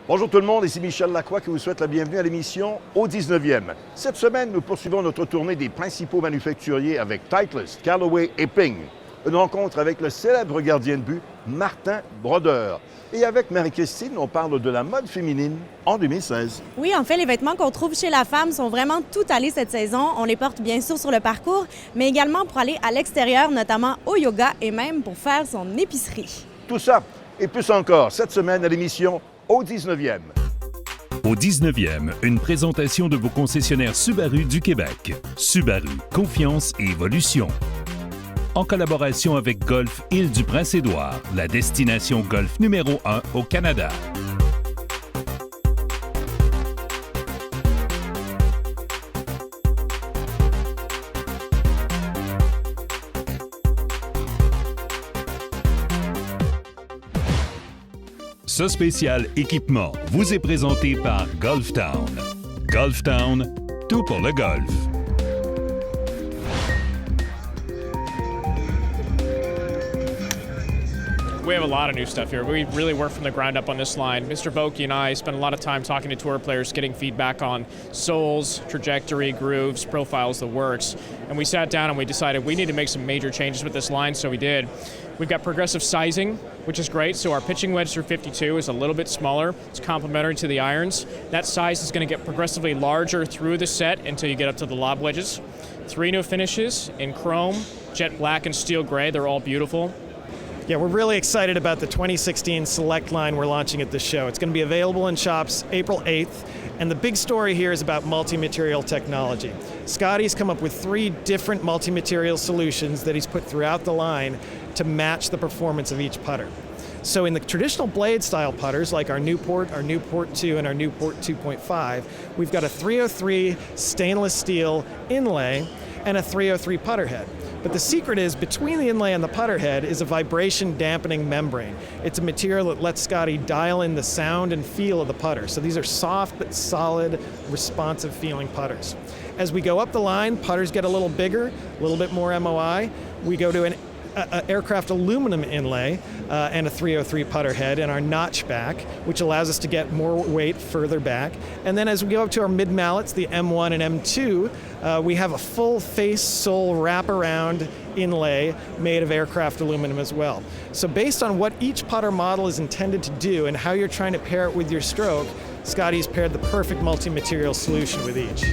Bonjour tout le monde, ici Michel Lacroix qui vous souhaite la bienvenue à l'émission au 19e. Cette semaine, nous poursuivons notre tournée des principaux manufacturiers avec Titleist, Callaway et Ping. Une rencontre avec le célèbre gardien de but, Martin Brodeur. Et avec Marie-Christine, on parle de la mode féminine en 2016. Oui, en fait, les vêtements qu'on trouve chez la femme sont vraiment tout allés cette saison. On les porte bien sûr sur le parcours, mais également pour aller à l'extérieur, notamment au yoga et même pour faire son épicerie. Tout ça et plus encore cette semaine à l'émission au 19e. Au 19e, une présentation de vos concessionnaires Subaru du Québec. Subaru, confiance et évolution. En collaboration avec Golf Île-du-Prince-Édouard, la destination golf numéro 1 au Canada. Ce spécial équipement vous est présenté par Golf Town. Golf Town, tout pour le golf. We have a lot of new stuff here. We really work from the ground up on this line. Mr. Vokey and I spent a lot of time talking to tour players, getting feedback on soles, trajectory, grooves, profiles, the works. And we sat down and we decided we need to make some major changes with this line, so we did. We've got progressive sizing, which is great. So our pitching wedge through 52 is a little bit smaller. It's complementary to the irons. That size is going to get progressively larger through the set until you get up to the lob wedges. 3 new finishes in chrome, jet black, and steel gray. They're all beautiful. Yeah, we're really excited about the 2016 Select line we're launching at this show. It's going to be available in shops April 8th, and the big story here is about multi-material technology. Scotty's come up with 3 different multi-material solutions that he's put throughout the line to match the performance of each putter. So in the traditional blade style putters, like our Newport 2, and our Newport 2.5, we've got a 303 stainless steel inlay and a 303 putter head. But the secret is, between the inlay and the putter head is a vibration dampening membrane. It's a material that lets Scotty dial in the sound and feel of the putter. So these are soft but solid, responsive feeling putters. As we go up the line, putters get a little bigger, a little bit more MOI. We go to an aircraft aluminum inlay and a 303 putter head and our notch back, which allows us to get more weight further back. And then as we go up to our mid mallets, the M1 and M2, we have a full face sole wraparound inlay made of aircraft aluminum as well. So based on what each putter model is intended to do and how you're trying to pair it with your stroke, Scotty's paired the perfect multi-material solution with each.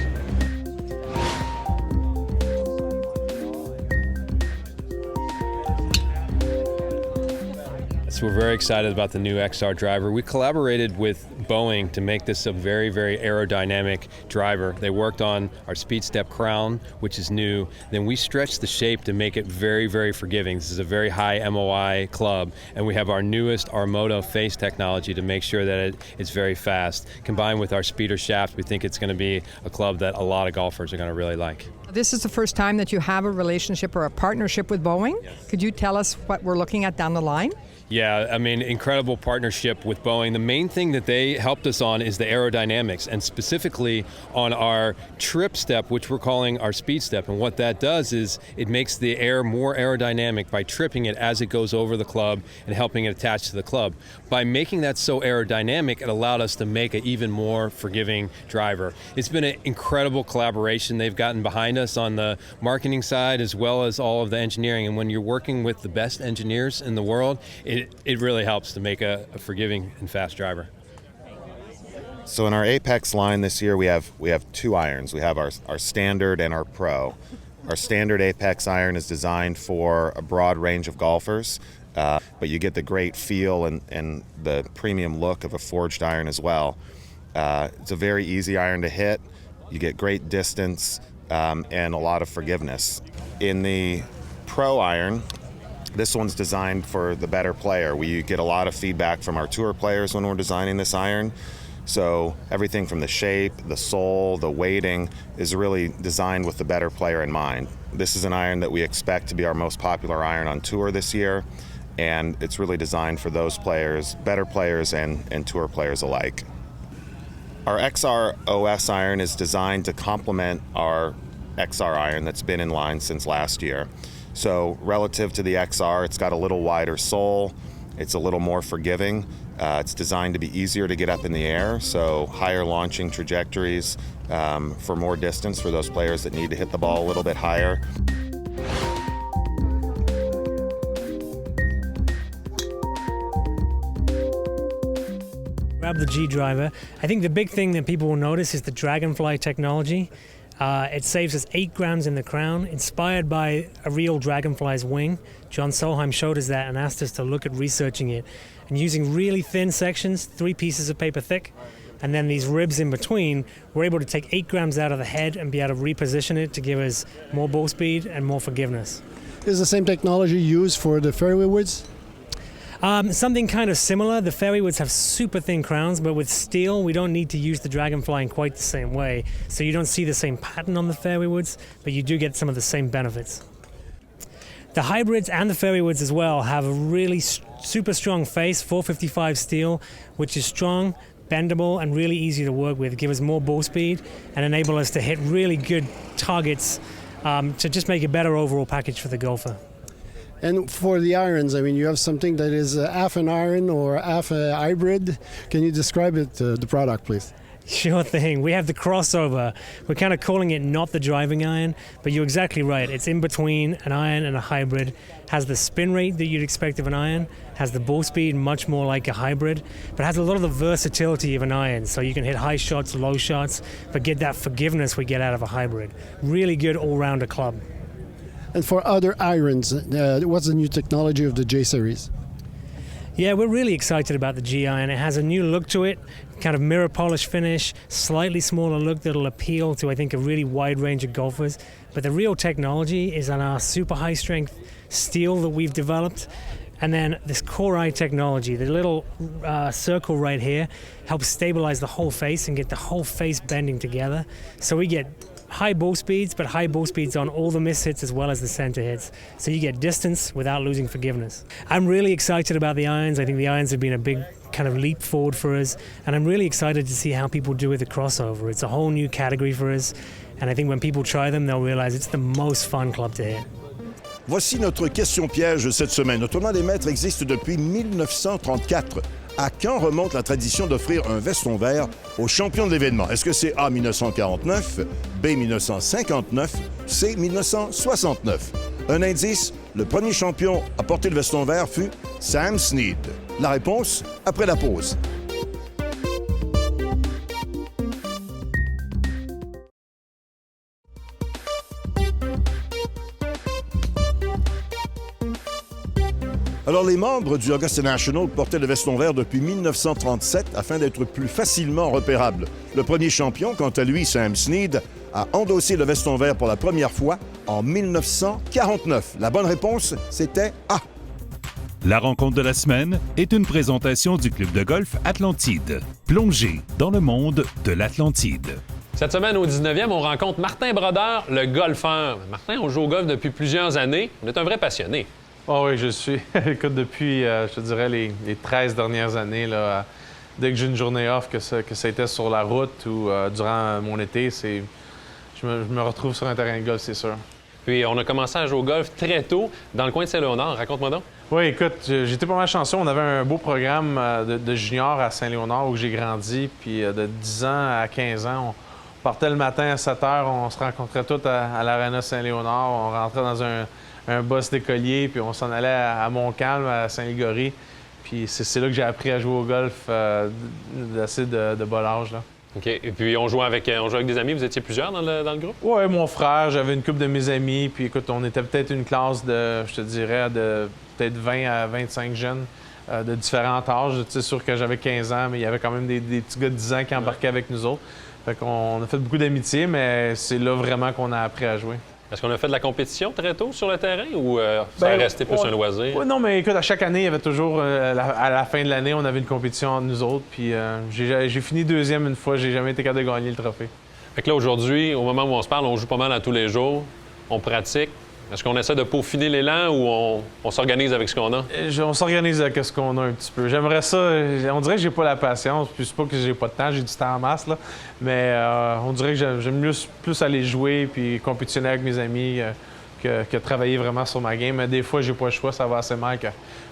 So we're very excited about the new XR driver. We collaborated with Boeing to make this a very, very aerodynamic driver. They worked on our Speed Step Crown, which is new. Then we stretched the shape to make it very, very forgiving. This is a very high MOI club, and we have our newest Armoto face technology to make sure that it's very fast. Combined with our speeder shaft, we think it's going to be a club that a lot of golfers are going to really like. This is the first time that you have a relationship or a partnership with Boeing. Yes. Could you tell us what we're looking at down the line? Yeah, I mean, incredible partnership with Boeing. The main thing that they helped us on is the aerodynamics, and specifically on our trip step, which we're calling our speed step. And what that does is it makes the air more aerodynamic by tripping it as it goes over the club and helping it attach to the club. By making that so aerodynamic, it allowed us to make an even more forgiving driver. It's been an incredible collaboration. They've gotten behind us on the marketing side as well as all of the engineering. And when you're working with the best engineers in the world, it really helps to make a forgiving and fast driver. So in our Apex line this year, we have 2 irons. We have our standard and our pro. Our standard Apex iron is designed for a broad range of golfers, but you get the great feel and the premium look of a forged iron as well. It's a very easy iron to hit. You get great distance and a lot of forgiveness. In the pro iron, this one's designed for the better player. We get a lot of feedback from our tour players when we're designing this iron. So everything from the shape, the sole, the weighting is really designed with the better player in mind. This is an iron that we expect to be our most popular iron on tour this year, and it's really designed for those players, better players and tour players alike. Our XR OS iron is designed to complement our XR iron that's been in line since last year. So relative to the XR, it's got a little wider sole, it's a little more forgiving, It's designed to be easier to get up in the air, so higher launching trajectories for more distance for those players that need to hit the ball a little bit higher. Grab the G driver. I think the big thing that people will notice is the dragonfly technology. It saves us 8 grams in the crown, inspired by a real dragonfly's wing. John Solheim showed us that and asked us to look at researching it. And using really thin sections, 3 pieces of paper thick, and then these ribs in between, we're able to take 8 grams out of the head and be able to reposition it to give us more ball speed and more forgiveness. Is the same technology used for the fairway woods? Something kind of similar. The fairway woods have super thin crowns, but with steel, we don't need to use the dragonfly in quite the same way. So you don't see the same pattern on the fairway woods, but you do get some of the same benefits. The hybrids and the fairway woods as well have a really super strong face, 455 steel, which is strong, bendable, and really easy to work with. Give us more ball speed and enable us to hit really good targets to just make a better overall package for the golfer. And for the irons, I mean, you have something that is half an iron or half a hybrid. Can you describe it, the product, please? Sure thing. We have the crossover. We're kind of calling it not the driving iron, but you're exactly right. It's in between an iron and a hybrid. Has the spin rate that you'd expect of an iron, has the ball speed much more like a hybrid, but has a lot of the versatility of an iron. So you can hit high shots, low shots, but get that forgiveness we get out of a hybrid. Really good all-rounder club. And for other irons, what's the new technology of the J series? Yeah, we're really excited about the G iron. It has a new look to it, kind of mirror polish finish, slightly smaller look that'll appeal to, I think, a really wide range of golfers. But the real technology is on our super high strength steel that we've developed. And then this core eye technology, the little circle right here, helps stabilize the whole face and get the whole face bending together. So we get high ball speeds, but high ball speeds on all the miss hits as well as the center hits. So you get distance without losing forgiveness. I'm really excited about the irons. I think the irons have been a big kind of leap forward for us, and I'm really excited to see how people do with the crossover. It's a whole new category for us, and I think when people try them, they'll realize it's the most fun club to hit. Voici notre question piège cette semaine. Le tournoi des maîtres existe depuis 1934. À quand remonte la tradition d'offrir un veston vert aux champions de l'événement? Est-ce que c'est A, 1949, B, 1959, C, 1969? Un indice, le premier champion à porter le veston vert fut Sam Snead. La réponse, après la pause. Alors, les membres du Augusta National portaient le veston vert depuis 1937 afin d'être plus facilement repérables. Le premier champion, quant à lui, Sam Snead, a endossé le veston vert pour la première fois en 1949. La bonne réponse, c'était A. La rencontre de la semaine est une présentation du club de golf Atlantide. Plongez dans le monde de l'Atlantide. Cette semaine, au 19e, on rencontre Martin Brodeur, le golfeur. Martin, on joue au golf depuis plusieurs années. On est un vrai passionné. Oh oui, je suis. Écoute, depuis, je te dirais, les 13 dernières années, là, dès que j'ai une journée off, que ça a été sur la route ou durant mon été, je me retrouve sur un terrain de golf, c'est sûr. Puis, on a commencé à jouer au golf très tôt dans le coin de Saint-Léonard. Raconte-moi donc. Oui, écoute, j'étais pas mal chanceux. On avait un beau programme de junior à Saint-Léonard où j'ai grandi. Puis, de 10 ans à 15 ans, on partait le matin à 7 h, on se rencontrait tous à l'Arena Saint-Léonard. On rentrait dans un boss d'écolier, puis on s'en allait à Montcalm, à Saint-Ligory. Puis c'est là que j'ai appris à jouer au golf d'assez de bas âge, là. OK. Et puis, on jouait avec des amis. Vous étiez plusieurs dans le groupe? Oui, mon frère, j'avais une couple de mes amis. Puis écoute, on était peut-être une classe de, je te dirais, de peut-être 20 à 25 jeunes de différents âges. C'est sûr que j'avais 15 ans, mais il y avait quand même des petits gars de 10 ans qui embarquaient avec nous autres. Fait qu'on a fait beaucoup d'amitié, mais c'est là vraiment qu'on a appris à jouer. Est-ce qu'on a fait de la compétition très tôt sur le terrain ou ça a resté plus un loisir? Oui, non, mais écoute, à chaque année, il y avait toujours, à la fin de l'année, on avait une compétition entre nous autres. Puis j'ai fini deuxième une fois, j'ai jamais été capable de gagner le trophée. Fait que là, aujourd'hui, au moment où on se parle, on joue pas mal à tous les jours, on pratique. Est-ce qu'on essaie de peaufiner l'élan ou on s'organise avec ce qu'on a? On s'organise avec ce qu'on a un petit peu. J'aimerais ça. On dirait que j'ai pas la patience. Puis c'est pas que j'ai pas de temps, j'ai du temps en masse, là. Mais on dirait que j'aime mieux plus aller jouer puis compétitionner avec mes amis que travailler vraiment sur ma game. Mais des fois, j'ai pas le choix, ça va assez mal que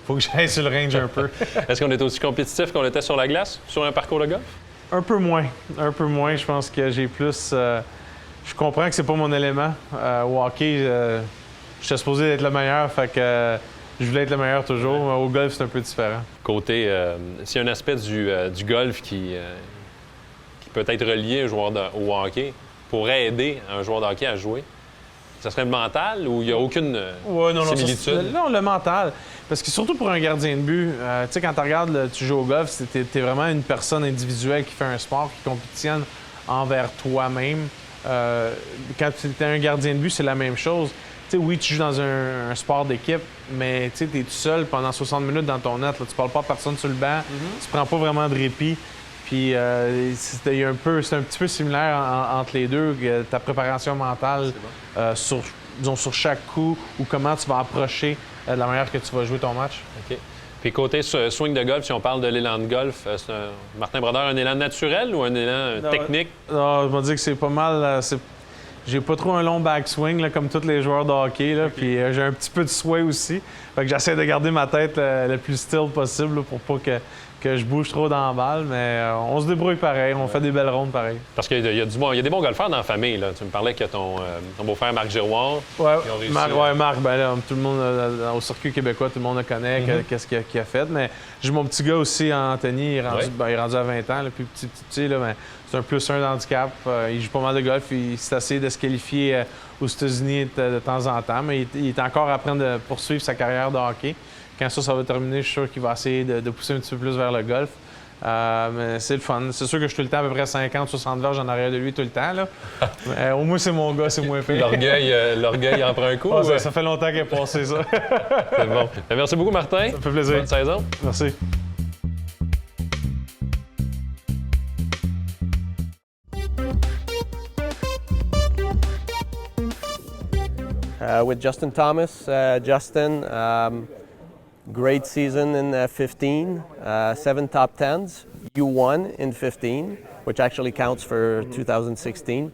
faut que j'aille sur le range un peu. Est-ce qu'on est aussi compétitif qu'on était sur la glace, sur un parcours de golf? Un peu moins. Je pense que j'ai plus... je comprends que c'est pas mon élément. Au hockey, j'étais supposé être le meilleur, fait que je voulais être le meilleur toujours. Au golf, c'est un peu différent. Côté, s'il y a un aspect du golf qui peut être relié un joueur au hockey, pourrait aider un joueur de hockey à jouer, ça serait le mental ou il n'y a aucune similitude? Non, le mental. Parce que surtout pour un gardien de but, tu sais, quand tu regardes, tu joues au golf, t'es vraiment une personne individuelle qui fait un sport, qui compétitionne envers toi-même. Quand tu es un gardien de but, c'est la même chose. Tu sais, oui, tu joues dans un sport d'équipe, mais tu es tout seul pendant 60 minutes dans ton net. Là. Tu parles pas à personne sur le banc, tu prends pas vraiment de répit. Puis c'est un petit peu similaire entre les deux, ta préparation mentale sur chaque coup ou comment tu vas approcher de la manière que tu vas jouer ton match. OK. Puis côté swing de golf, si on parle de l'élan de golf, c'est Martin Brodeur, un élan naturel ou un élan technique? Non, je vais dire que c'est pas mal... J'ai pas trop un long backswing là, comme tous les joueurs de hockey. Là, puis j'ai un petit peu de sway aussi. Fait que j'essaie de garder ma tête le plus still possible là, pour pas que je bouge trop dans la balle. Mais on se débrouille pareil. On fait des belles rondes pareil. Parce qu'il y a des bons golfeurs dans la famille. Là. Tu me parlais que ton beau-frère Marc Giroir... Marc, ben là, tout le monde au circuit québécois, tout le monde le connaît, qu'est-ce qu'il a fait. Mais j'ai mon petit gars aussi, Anthony, il est rendu à 20 ans, le plus petit, là, mais c'est un +1 d'handicap. Il joue pas mal de golf. Il s'est essayé de se qualifier aux États-Unis de temps en temps, mais il est encore en train de poursuivre sa carrière de hockey. Quand ça va terminer, je suis sûr qu'il va essayer de pousser un petit peu plus vers le golf. Mais c'est le fun. C'est sûr que je suis tout le temps à peu près 50-60 verges en arrière de lui tout le temps. Là. Mais, au moins, c'est mon gars, c'est moins pire. L'orgueil en prend un coup? Ça fait longtemps qu'il a passé ça. C'est bon. Merci beaucoup, Martin. Ça me fait plaisir. Bonne saison. Merci. With Justin Thomas. Justin, great season in 15, 7 top 10s. You won in 15, which actually counts for 2016.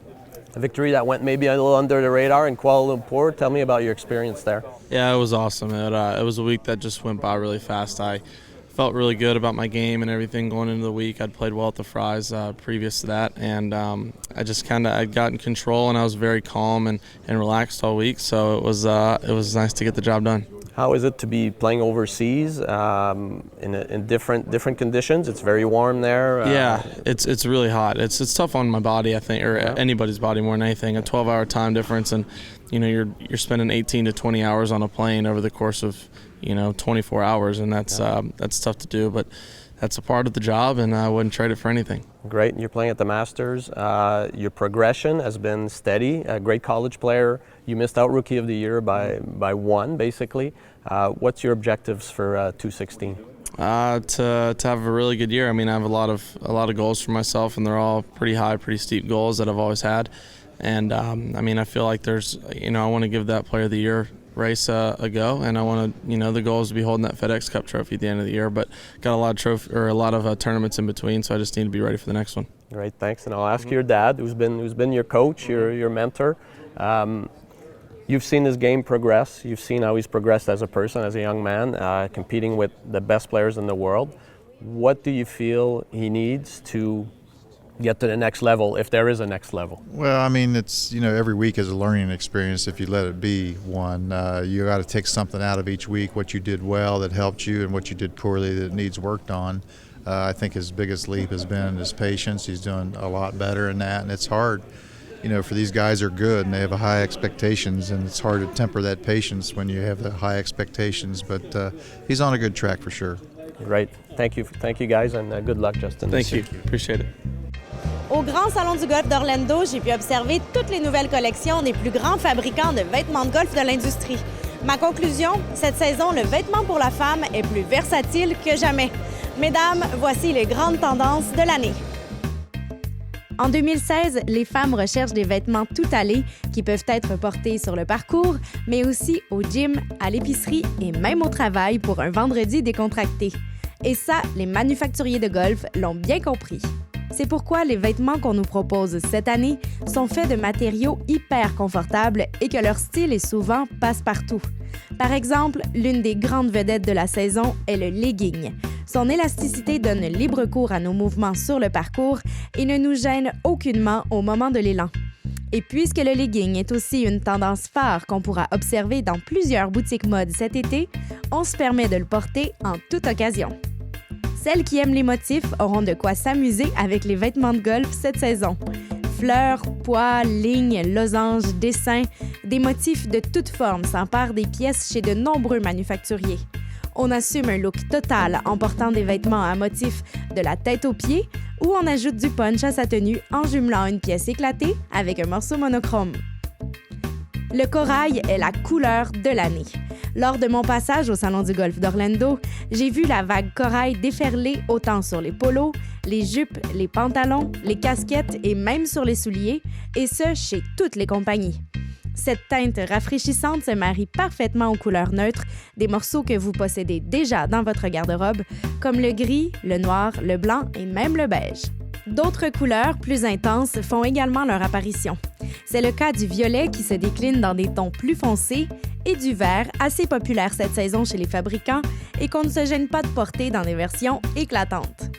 A victory that went maybe a little under the radar in Kuala Lumpur. Tell me about your experience there. Yeah, it was awesome. It was a week that just went by really fast. I felt really good about my game and everything going into the week. I'd played well at the Fries previous to that, and I'd gotten control, and I was very calm and relaxed all week. So it was nice to get the job done. How is it to be playing overseas in different conditions? It's very warm there. Yeah, it's really hot. It's tough on my body, I think, or anybody's body more than anything. A 12-hour time difference, and you're spending 18 to 20 hours on a plane over the course of 24 hours, and that's tough to do, but that's a part of the job, and I wouldn't trade it for anything. Great. You're playing at the Masters. Your progression has been steady. A great college player. You missed out Rookie of the Year by one, basically. What's your objectives for 2016? To have a really good year. I mean, I have a lot of goals for myself, and they're all pretty high, pretty steep goals that I've always had. And I feel like there's, I want to give that Player of the Year race a go, and I want to, the goal is to be holding that FedEx Cup trophy at the end of the year, but got a lot of tournaments in between, so I just need to be ready for the next one. Great, thanks. And I'll ask your dad, who's been your coach, your mentor. You've seen his game progress. You've seen how he's progressed as a person, as a young man, competing with the best players in the world. What do you feel he needs to get to the next level, if there is a next level? Well, it's, every week is a learning experience if you let it be one. You got to take something out of each week, what you did well that helped you and what you did poorly that needs worked on. I think his biggest leap has been his patience. He's doing a lot better in that, and it's hard. For these guys are good and they have high expectations, and it's hard to temper that patience when you have the high expectations, but he's on a good track for sure. Great. Thank you guys, and good luck, Justin. Thank you. Appreciate it. Au Grand Salon du Golf d'Orlando, j'ai pu observer toutes les nouvelles collections des plus grands fabricants de vêtements de golf de l'industrie. Ma conclusion, cette saison, le vêtement pour la femme est plus versatile que jamais. Mesdames, voici les grandes tendances de l'année. En 2016, les femmes recherchent des vêtements tout allés qui peuvent être portés sur le parcours, mais aussi au gym, à l'épicerie et même au travail pour un vendredi décontracté. Et ça, les manufacturiers de golf l'ont bien compris. C'est pourquoi les vêtements qu'on nous propose cette année sont faits de matériaux hyper confortables et que leur style est souvent passe-partout. Par exemple, l'une des grandes vedettes de la saison est le legging. Son élasticité donne libre cours à nos mouvements sur le parcours et ne nous gêne aucunement au moment de l'élan. Et puisque le legging est aussi une tendance phare qu'on pourra observer dans plusieurs boutiques mode cet été, on se permet de le porter en toute occasion. Celles qui aiment les motifs auront de quoi s'amuser avec les vêtements de golf cette saison. Fleurs, pois, lignes, losanges, dessins, des motifs de toutes formes s'emparent des pièces chez de nombreux manufacturiers. On assume un look total en portant des vêtements à motifs de la tête aux pieds ou on ajoute du punch à sa tenue en jumelant une pièce éclatée avec un morceau monochrome. Le corail est la couleur de l'année. Lors de mon passage au Salon du golf d'Orlando, j'ai vu la vague corail déferler autant sur les polos, les jupes, les pantalons, les casquettes et même sur les souliers, et ce, chez toutes les compagnies. Cette teinte rafraîchissante se marie parfaitement aux couleurs neutres des morceaux que vous possédez déjà dans votre garde-robe, comme le gris, le noir, le blanc et même le beige. D'autres couleurs plus intenses font également leur apparition. C'est le cas du violet qui se décline dans des tons plus foncés et du vert, assez populaire cette saison chez les fabricants et qu'on ne se gêne pas de porter dans des versions éclatantes.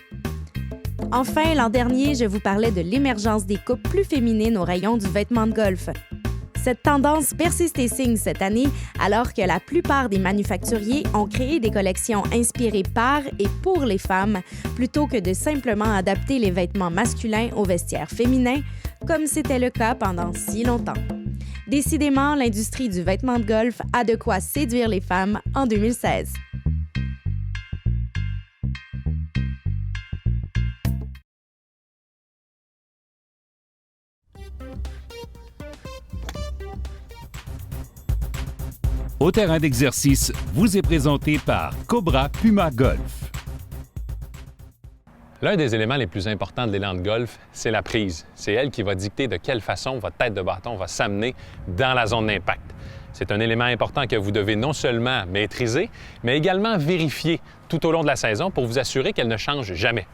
Enfin, l'an dernier, je vous parlais de l'émergence des coupes plus féminines au rayon du vêtement de golf. Cette tendance persiste et signe cette année alors que la plupart des manufacturiers ont créé des collections inspirées par et pour les femmes plutôt que de simplement adapter les vêtements masculins aux vestiaires féminins, comme c'était le cas pendant si longtemps. Décidément, l'industrie du vêtement de golf a de quoi séduire les femmes en 2016. Au terrain d'exercice vous est présenté par Cobra Puma Golf. L'un des éléments les plus importants de l'élan de golf, c'est la prise. C'est elle qui va dicter de quelle façon votre tête de bâton va s'amener dans la zone d'impact. C'est un élément important que vous devez non seulement maîtriser, mais également vérifier tout au long de la saison pour vous assurer qu'elle ne change jamais.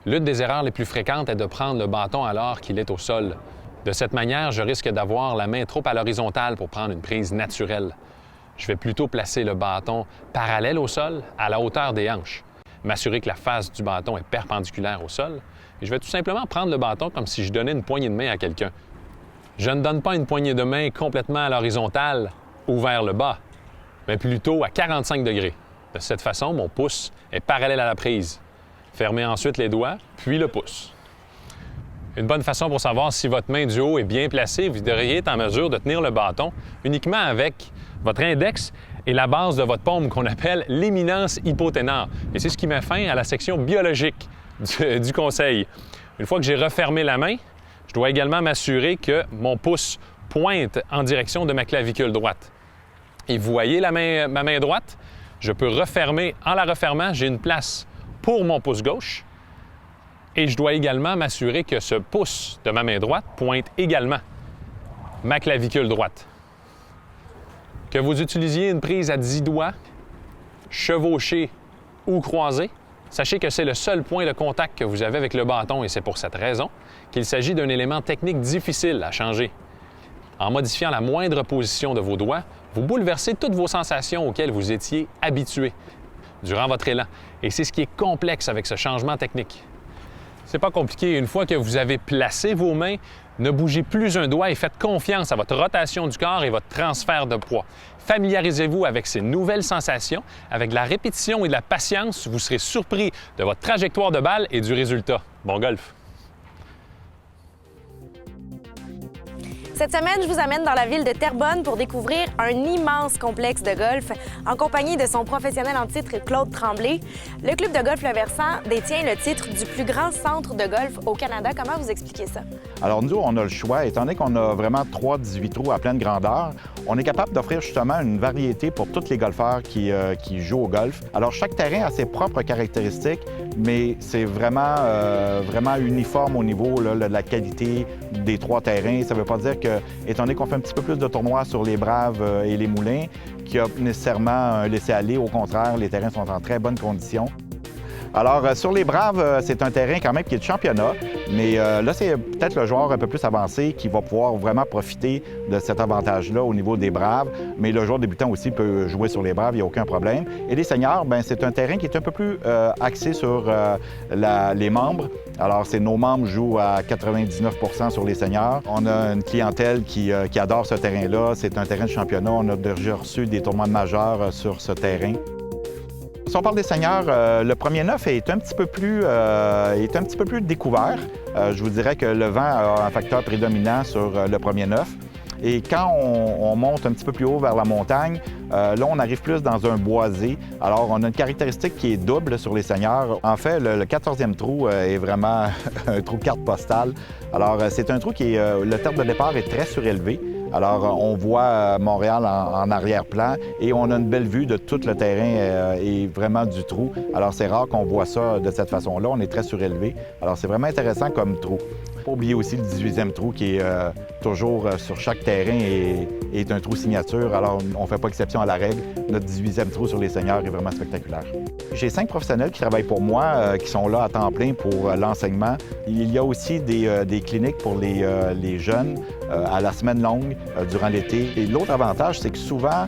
L'une des erreurs les plus fréquentes est de prendre le bâton alors qu'il est au sol. De cette manière, je risque d'avoir la main trop à l'horizontale pour prendre une prise naturelle. Je vais plutôt placer le bâton parallèle au sol, à la hauteur des hanches. M'assurer que la face du bâton est perpendiculaire au sol. Et je vais tout simplement prendre le bâton comme si je donnais une poignée de main à quelqu'un. Je ne donne pas une poignée de main complètement à l'horizontale ou vers le bas, mais plutôt à 45 degrés. De cette façon, mon pouce est parallèle à la prise. Fermez ensuite les doigts, puis le pouce. Une bonne façon pour savoir si votre main du haut est bien placée, vous devriez être en mesure de tenir le bâton uniquement avec votre index et la base de votre paume qu'on appelle l'éminence hypoténare. Et c'est ce qui met fin à la section biologique du conseil. Une fois que j'ai refermé la main, je dois également m'assurer que mon pouce pointe en direction de ma clavicule droite. Et vous voyez ma main droite? Je peux refermer. En la refermant, j'ai une place pour mon pouce gauche. Et je dois également m'assurer que ce pouce de ma main droite pointe également ma clavicule droite. Que vous utilisiez une prise à 10 doigts, chevauchée ou croisée, sachez que c'est le seul point de contact que vous avez avec le bâton et c'est pour cette raison qu'il s'agit d'un élément technique difficile à changer. En modifiant la moindre position de vos doigts, vous bouleversez toutes vos sensations auxquelles vous étiez habitué durant votre élan. Et c'est ce qui est complexe avec ce changement technique. C'est pas compliqué. Une fois que vous avez placé vos mains, ne bougez plus un doigt et faites confiance à votre rotation du corps et votre transfert de poids. Familiarisez-vous avec ces nouvelles sensations. Avec de la répétition et de la patience, vous serez surpris de votre trajectoire de balle et du résultat. Bon golf! Cette semaine, je vous amène dans la ville de Terrebonne pour découvrir un immense complexe de golf en compagnie de son professionnel en titre, Claude Tremblay. Le club de golf Le Versant détient le titre du plus grand centre de golf au Canada. Comment vous expliquez ça? Alors nous, on a le choix. Étant donné qu'on a vraiment 3 18 trous à pleine grandeur, on est capable d'offrir justement une variété pour tous les golfeurs qui jouent au golf. Alors chaque terrain a ses propres caractéristiques, mais c'est vraiment uniforme au niveau là, de la qualité des 3 terrains. Ça ne veut pas dire que, étant donné qu'on fait un petit peu plus de tournois sur les Braves et les Moulins, qu'il y a nécessairement un laisser-aller. Au contraire, les terrains sont en très bonne condition. Alors, sur les Braves, c'est un terrain quand même qui est de championnat, mais là, c'est peut-être le joueur un peu plus avancé qui va pouvoir vraiment profiter de cet avantage-là au niveau des Braves, mais le joueur débutant aussi peut jouer sur les Braves, il n'y a aucun problème. Et les seniors, bien, c'est un terrain qui est un peu plus axé sur les membres. Alors, nos membres jouent à 99 % sur les seniors. On a une clientèle qui adore ce terrain-là. C'est un terrain de championnat. On a déjà reçu des tournois majeurs sur ce terrain. Si on parle des seniors, le premier neuf est un petit peu plus découvert. Je vous dirais que le vent a un facteur prédominant sur le premier neuf. Et quand on monte un petit peu plus haut vers la montagne, là, on arrive plus dans un boisé. Alors, on a une caractéristique qui est double sur les seniors. En fait, le 14e trou est vraiment un trou carte postale. Alors, c'est un trou qui est... le terme de départ est très surélevé. Alors, on voit Montréal en arrière-plan et on a une belle vue de tout le terrain et vraiment du trou. Alors, c'est rare qu'on voit ça de cette façon-là. On est très surélevé. Alors, c'est vraiment intéressant comme trou. Pas oublier aussi le 18e trou qui est toujours sur chaque terrain et est un trou signature. Alors, on ne fait pas exception à la règle. Notre 18e trou sur les seniors est vraiment spectaculaire. J'ai 5 professionnels qui travaillent pour moi, qui sont là à temps plein pour l'enseignement. Il y a aussi des cliniques pour les jeunes à la semaine longue durant l'été. Et l'autre avantage, c'est que souvent,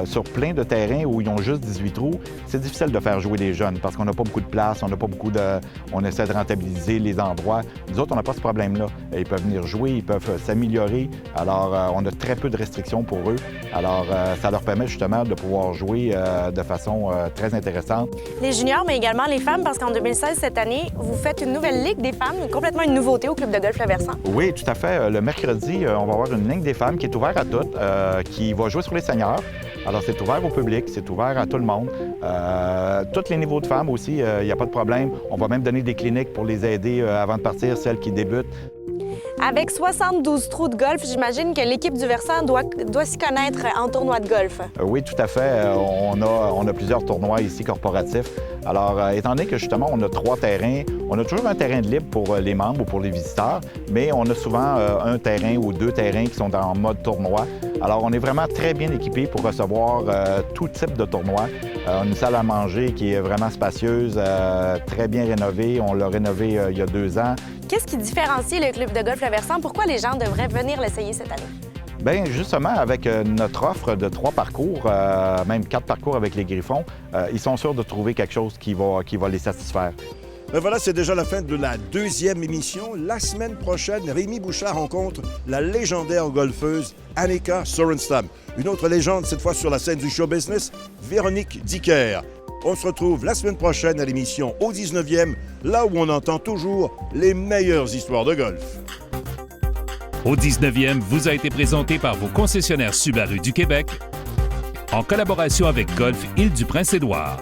sur plein de terrains où ils ont juste 18 trous, c'est difficile de faire jouer les jeunes parce qu'on n'a pas beaucoup de place, on n'a pas beaucoup de... On essaie de rentabiliser les endroits. Nous autres, on n'a pas ce problème-là. Ils peuvent venir jouer, ils peuvent s'améliorer. Alors, on a très peu de restrictions pour eux. Alors, ça leur permet justement de pouvoir jouer de façon très intéressante. Les juniors, mais également les femmes, parce qu'en 2016, cette année, vous faites une nouvelle Ligue des femmes, complètement une nouveauté au Club de golf Le Versant. Oui, tout à fait. Le mercredi, on va avoir une Ligue des femmes qui est ouverte à toutes, qui va jouer sur les seniors. Alors, c'est ouvert au public, c'est ouvert à tout le monde. Tous les niveaux de femmes aussi, il n'y a pas de problème. On va même donner des cliniques pour les aider avant de partir, celles qui débutent. Avec 72 trous de golf, j'imagine que l'équipe du Versant doit s'y connaître en tournoi de golf. Oui, tout à fait. On a plusieurs tournois ici corporatifs. Alors, étant donné que justement, on a 3 terrains, on a toujours un terrain de libre pour les membres ou pour les visiteurs, mais on a souvent un terrain ou 2 terrains qui sont en mode tournoi. Alors, on est vraiment très bien équipés pour recevoir tout type de tournoi. On a une salle à manger qui est vraiment spacieuse, très bien rénovée. On l'a rénovée il y a 2 ans. Qu'est-ce qui différencie le Club de golf Le Versant? Pourquoi les gens devraient venir l'essayer cette année? Bien, justement, avec notre offre de 3 parcours, même 4 parcours avec les Griffons, ils sont sûrs de trouver quelque chose qui va les satisfaire. Ben voilà, c'est déjà la fin de la 2e émission. La semaine prochaine, Rémi Bouchard rencontre la légendaire golfeuse Annika Sorenstam. Une autre légende, cette fois sur la scène du show business, Véronique Dicker. On se retrouve la semaine prochaine à l'émission au 19e, là où on entend toujours les meilleures histoires de golf. Au 19e vous a été présenté par vos concessionnaires Subaru du Québec en collaboration avec Golf Île-du-Prince-Édouard.